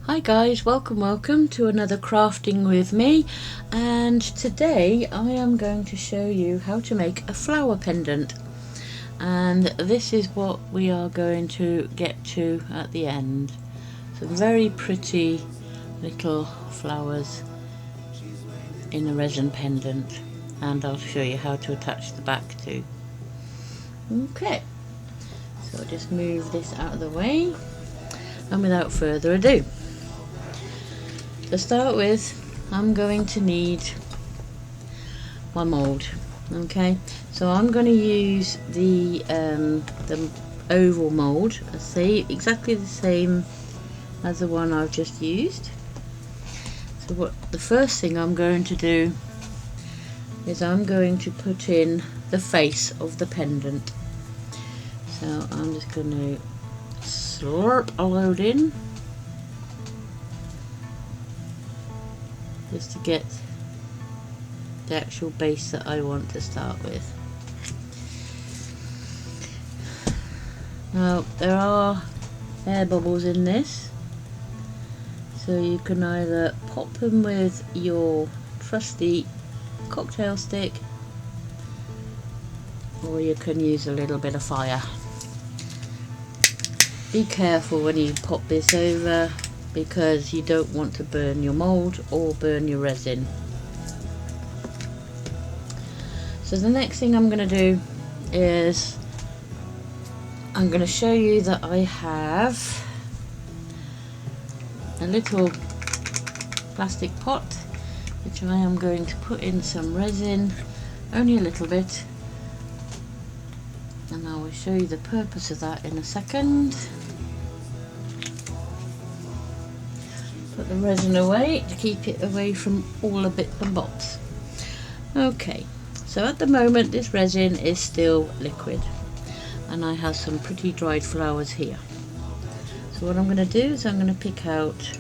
Hi guys, welcome to another crafting with me, and today I am going to show you how to make a flower pendant, and this is what we are going to get to at the end. Some very pretty little flowers in a resin pendant, and I'll show you how to attach the back too. Okay, so I'll just move this out of the way, and without further ado, to start with, I'm going to need my mould. Okay, so I'm going to use the oval mould. I see exactly the same as the one I've just used. So what the first thing I'm going to do is I'm going to put in the face of the pendant. So I'm just going to slurp a load in, just to get the actual base that I want to start with. Now there are air bubbles in this, so you can either pop them with your trusty cocktail stick, or you can use a little bit of fire. Be careful when you pop this over, because you don't want to burn your mould or burn your resin. So the next thing I'm going to do is I'm going to show you that I have a little plastic pot which I am going to put in some resin, only a little bit, and I will show you the purpose of that in a second. Put the resin away to keep it away from all the bits and bobs. Okay, so at the moment this resin is still liquid, and I have some pretty dried flowers here. So what I'm going to do is I'm going to pick out,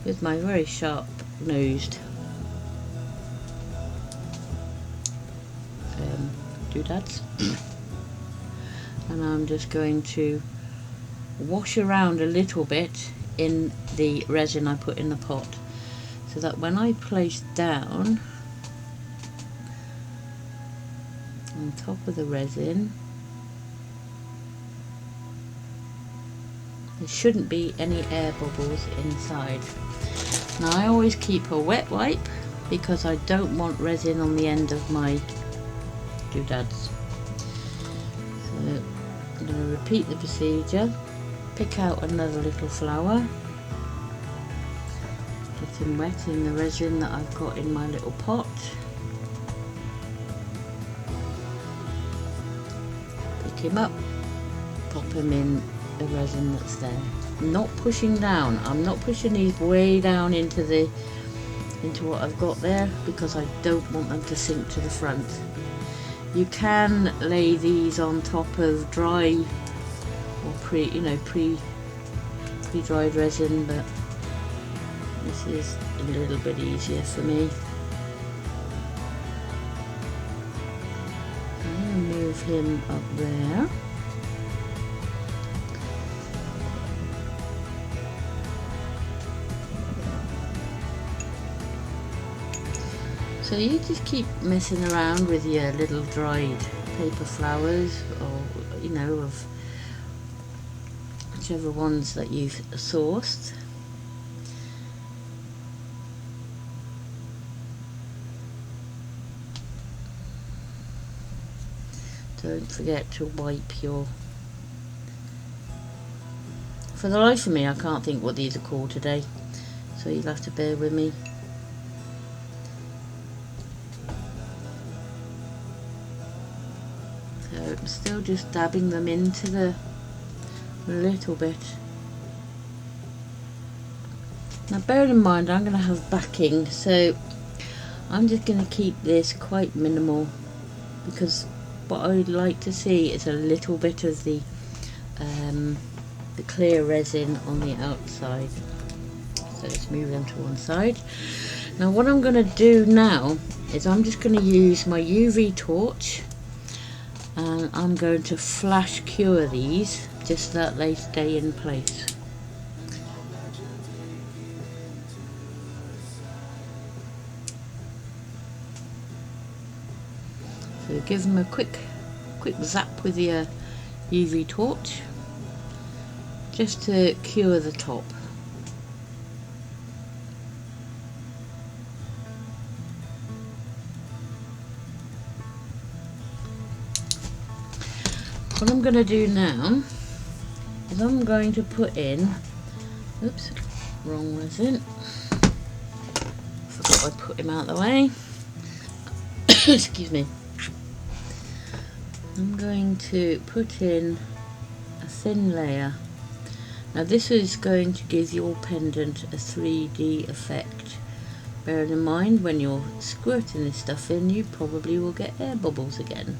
with my very sharp nosed doodads, and I'm just going to wash around a little bit in the resin I put in the pot, so that when I place down on top of the resin, there shouldn't be any air bubbles inside. Now I always keep a wet wipe because I don't want resin on the end of my doodads. So I'm going to repeat the procedure. Pick out another little flower, get him wet in the resin that I've got in my little pot, pick him up, pop him in the resin that's there. I'm not pushing down, I'm not pushing these way down into what I've got there, because I don't want them to sink to the front. You can lay these on top of dry or pre-dried resin, but this is a little bit easier for me. I'm going to move him up there. So you just keep messing around with your little dried paper flowers, or of whichever ones that you've sourced. Don't forget to wipe your... For the life of me, I can't think what these are called today, so you'll have to bear with me. So I'm still just dabbing them into the little bit. Now bear in mind I'm going to have backing, so I'm just going to keep this quite minimal, because what I would like to see is a little bit of the clear resin on the outside. So let's move them to one side. Now what I'm going to do now is I'm just going to use my UV torch and I'm going to flash cure these just so that they stay in place. So give them a quick zap with your UV torch just to cure the top. What I'm going to do now is I'm going to put in, oops, wrong resin, forgot I put him out of the way, excuse me. I'm going to put in a thin layer. Now this is going to give your pendant a 3D effect. Bearing in mind when you're squirting this stuff in, you probably will get air bubbles again.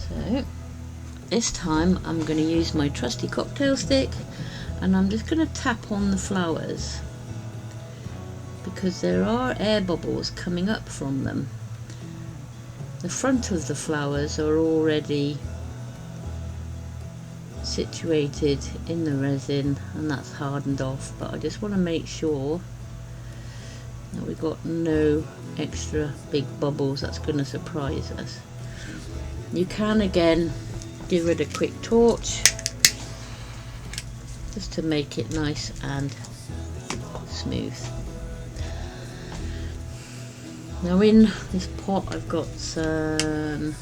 So this time I'm going to use my trusty cocktail stick and I'm just going to tap on the flowers because there are air bubbles coming up from them. The front of the flowers are already situated in the resin and that's hardened off, but I just want to make sure that we've got no extra big bubbles that's going to surprise us. You can again give it a quick torch just to make it nice and smooth. Now in this pot I've got some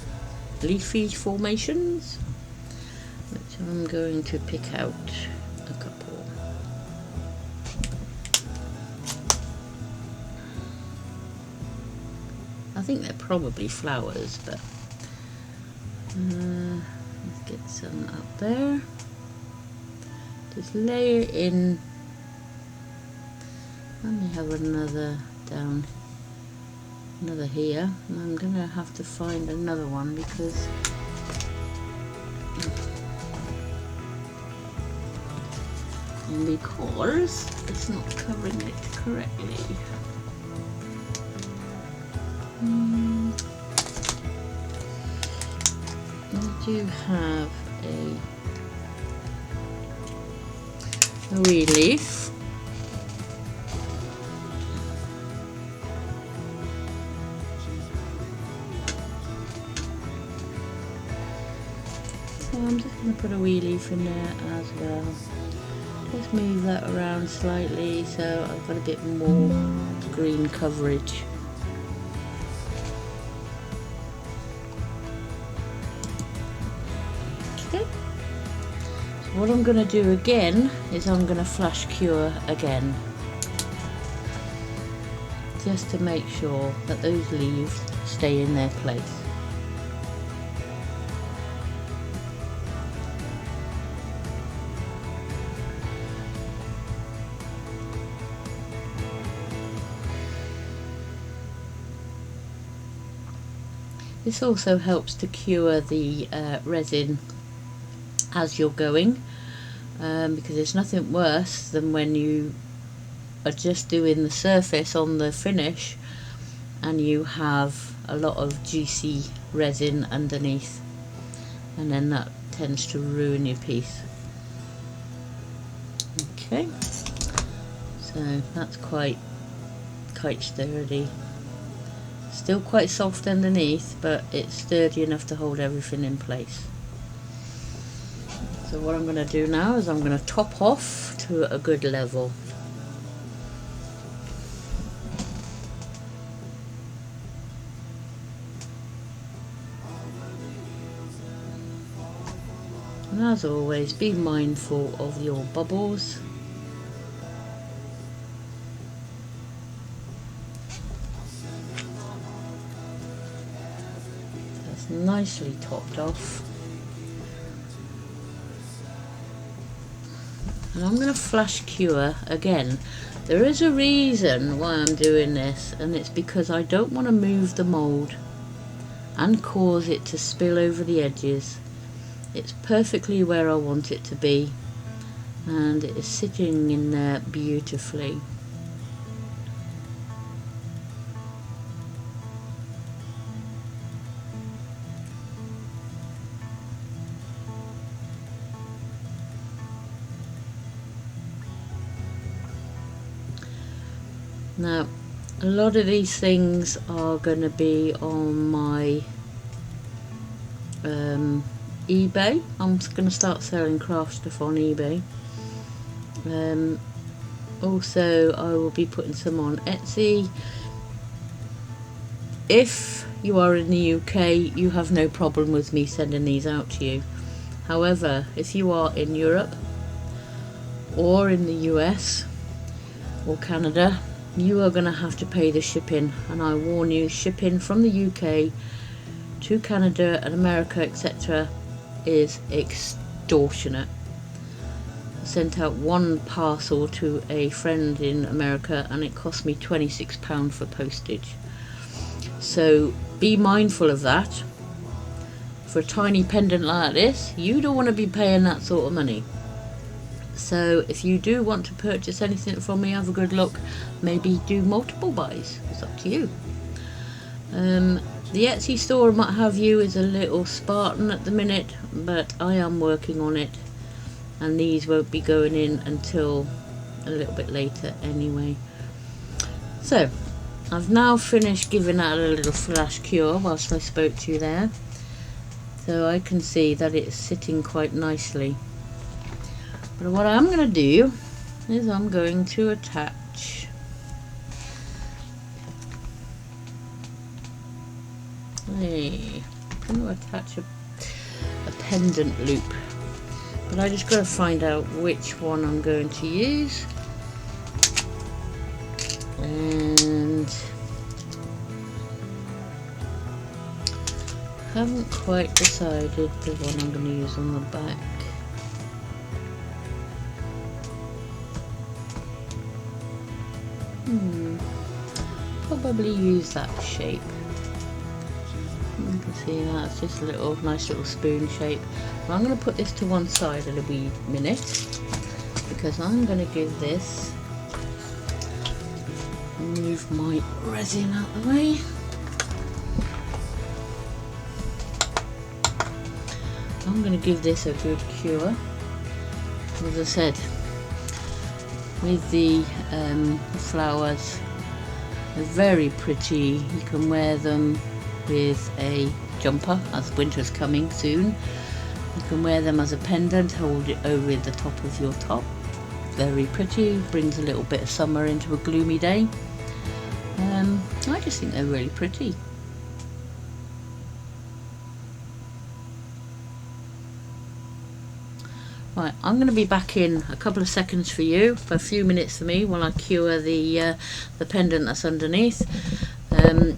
leafy formations which I'm going to pick out a couple. I think they're probably flowers, but let's get some up there. Just layer in. Let me have another down, another here, and I'm gonna have to find another one because it's not covering it correctly. I do have a wee leaf. So I'm just going to put a wee leaf in there as well. Just move that around slightly so I've got a bit more green coverage. Okay. So what I'm going to do again is I'm going to flash cure again, just to make sure that those leaves stay in their place. This also helps to cure the resin as you're going, because there's nothing worse than when you are just doing the surface on the finish and you have a lot of juicy resin underneath, and then that tends to ruin your piece. Okay, so that's quite sturdy. Still quite soft underneath, but it's sturdy enough to hold everything in place. So what I'm going to do now is I'm going to top off to a good level. And as always, be mindful of your bubbles. Nicely topped off, and I'm going to flash cure again. There is a reason why I'm doing this, and it's because I don't want to move the mould and cause it to spill over the edges. It's perfectly where I want it to be, and it is sitting in there beautifully. Now a lot of these things are going to be on my eBay. I'm going to start selling craft stuff on eBay. Also I will be putting some on Etsy. If you are in the UK, you have no problem with me sending these out to you. However, if you are in Europe or in the US or Canada, you are going to have to pay the shipping, and I warn you, shipping from the UK to Canada and America, etc. is extortionate. I sent out one parcel to a friend in America and it cost me £26 for postage. So be mindful of that. For a tiny pendant like this, you don't want to be paying that sort of money. So if you do want to purchase anything from me, have a good look. Maybe do multiple buys. It's up to you. The Etsy store, and what have you, is a little Spartan at the minute, but I am working on it, and these won't be going in until a little bit later anyway. So I've now finished giving that a little flash cure whilst I spoke to you there, so I can see that it's sitting quite nicely. But what I'm going to do is I'm going to attach I'm going to attach a pendant loop, but I just got to find out which one I'm going to use, and haven't quite decided the one I'm going to use on the back. Probably use that shape. You can see that's just a little nice little spoon shape. But I'm going to put this to one side in a wee minute, because I'm going to give this, move my resin out the way. I'm going to give this a good cure. As I said, with the flowers, they're very pretty. You can wear them with a jumper, as winter's coming soon. You can wear them as a pendant, hold it over the top of your top. Very pretty, brings a little bit of summer into a gloomy day. I just think they're really pretty. Right, I'm going to be back in a couple of seconds for you, for a few minutes for me, while I cure the pendant that's underneath.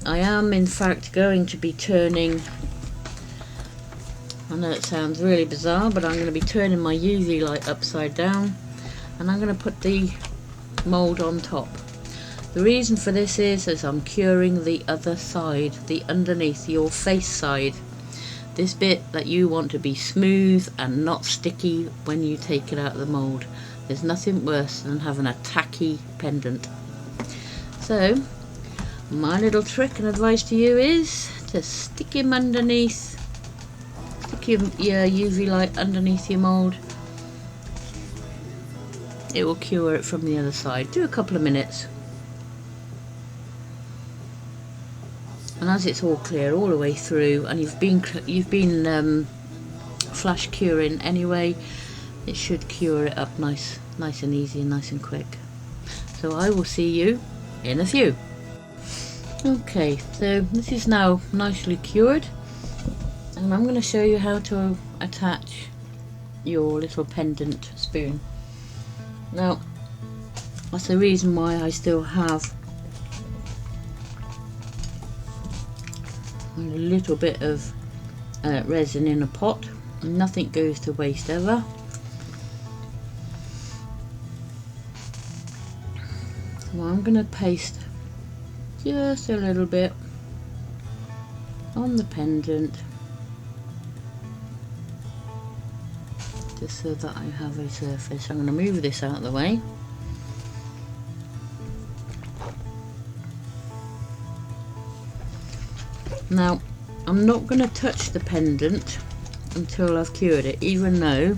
I am in fact going to be turning, I know it sounds really bizarre, but I'm going to be turning my UV light upside down, and I'm going to put the mould on top. The reason for this is I'm curing the other side, the underneath, your face side. This bit that you want to be smooth and not sticky when you take it out of the mould. There's nothing worse than having a tacky pendant. So my little trick and advice to you is to stick him underneath, stick your UV light underneath your mould. It will cure it from the other side. Do a couple of minutes. And as it's all clear all the way through, and you've been flash curing anyway, it should cure it up nice and easy and nice and quick. So I will see you in a few. Okay, so this is now nicely cured, and I'm going to show you how to attach your little pendant spoon. Now that's the reason why I still have a little bit of resin in a pot. Nothing goes to waste ever. So I'm going to paste just a little bit on the pendant, just so that I have a surface. I'm going to move this out of the way. Now I'm not going to touch the pendant until I've cured it, even though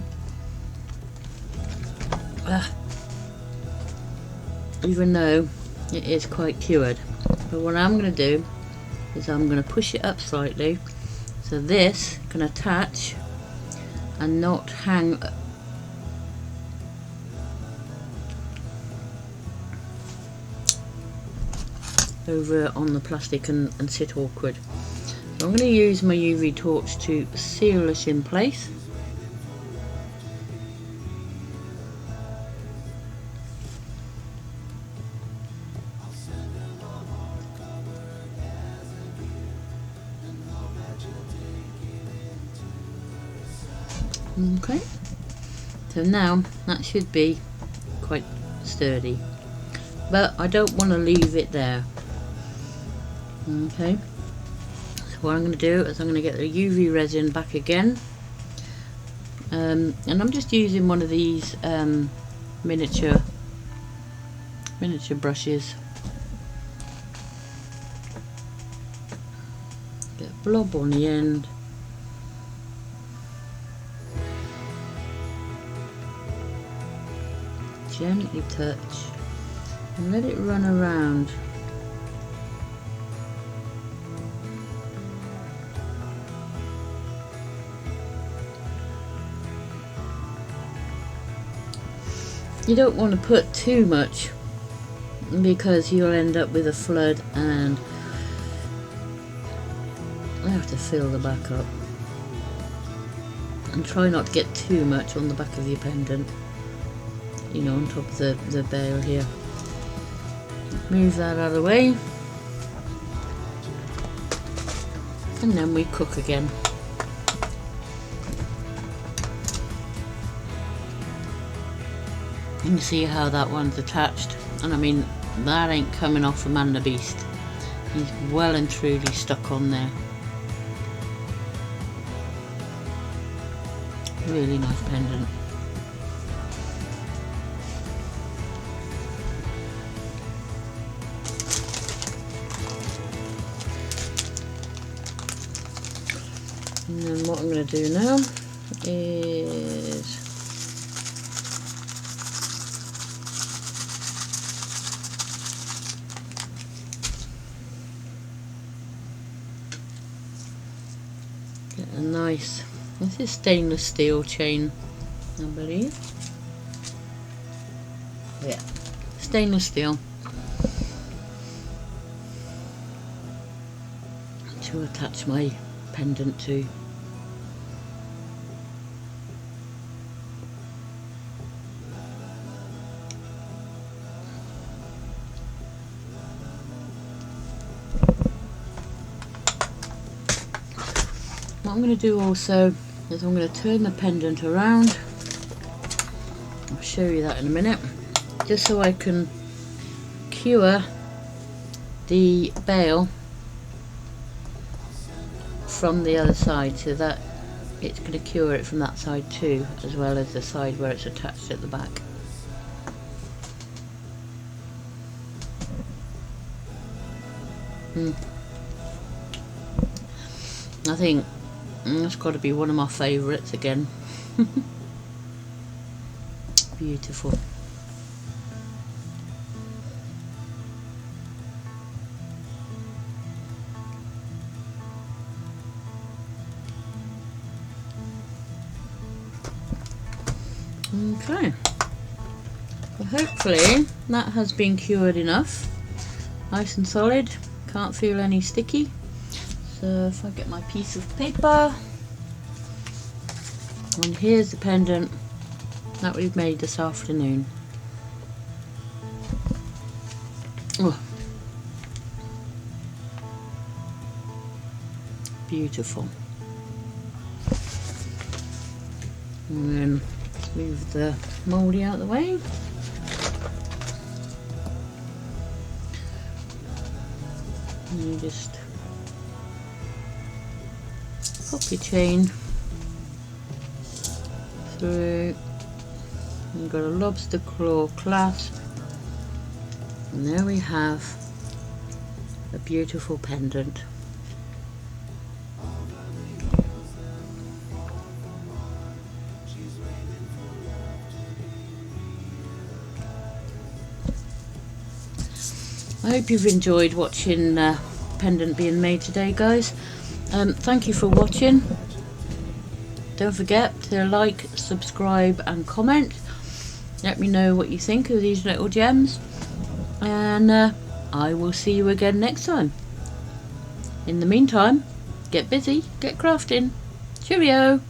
it is quite cured. But what I'm going to do is I'm going to push it up slightly so this can attach and not hang over on the plastic and sit awkward. So I'm going to use my UV torch to seal this in place. Okay, so now that should be quite sturdy, but I don't want to leave it there. Okay, so what I'm going to do is I'm going to get the UV resin back again, and I'm just using one of these miniature brushes. Get a blob on the end. Gently touch and let it run around. You don't want to put too much because you'll end up with a flood, and I have to fill the back up. And try not to get too much on the back of your pendant, you know, on top of the bail here. Move that out of the way, and then we cook again. You can see how that one's attached, and I mean that ain't coming off a man the beast. He's well and truly stuck on there. Really nice pendant. And then what I'm going to do now is get a nice, this is stainless steel chain, I believe. Yeah, stainless steel, to attach my pendant to. What I'm going to do also is I'm going to turn the pendant around. I'll show you that in a minute, just so I can cure the bail from the other side, so that it's going to cure it from that side too, as well as the side where it's attached at the back. I think that's got to be one of my favourites again. Beautiful. Okay, well, hopefully that has been cured enough, nice and solid, can't feel any sticky. So if I get my piece of paper, and here's the pendant that we've made this afternoon. Oh, beautiful. And then move the mouldy out of the way. And you just pop your chain through. You've got a lobster claw clasp, and there we have a beautiful pendant. I hope you've enjoyed watching pendant being made today, guys. Thank you for watching. Don't forget to like, subscribe and comment. Let me know what you think of these little gems, and I will see you again next time. In the meantime, get busy, get crafting. Cheerio!